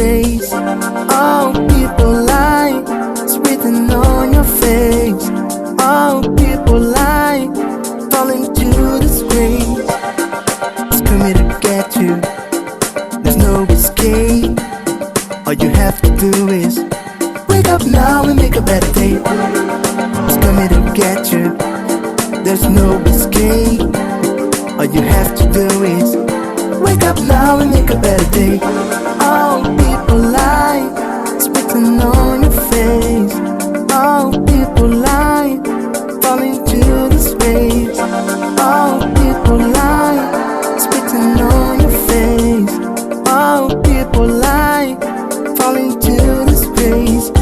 disgrace. All people lie, it's written on your face. All people lie, fall into disgrace. It's coming to get you, there's no escape. All you have to do is wake up now and make a better day. It's coming to get you, there's no escape. All you have to do is wake up now and make a better day. All people lie, it's written on your face. All people lie, fall into disgrace. All people lie, it's written on your face. All people lie, fall into disgrace.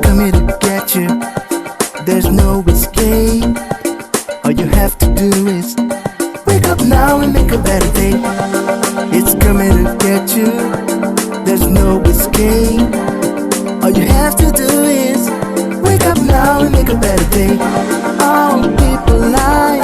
Coming to get you, there's no escape. All you have to do is wake up now and make a better day. It's coming to get you, there's no escape. All you have to do is wake up now and make a better day. All people lie,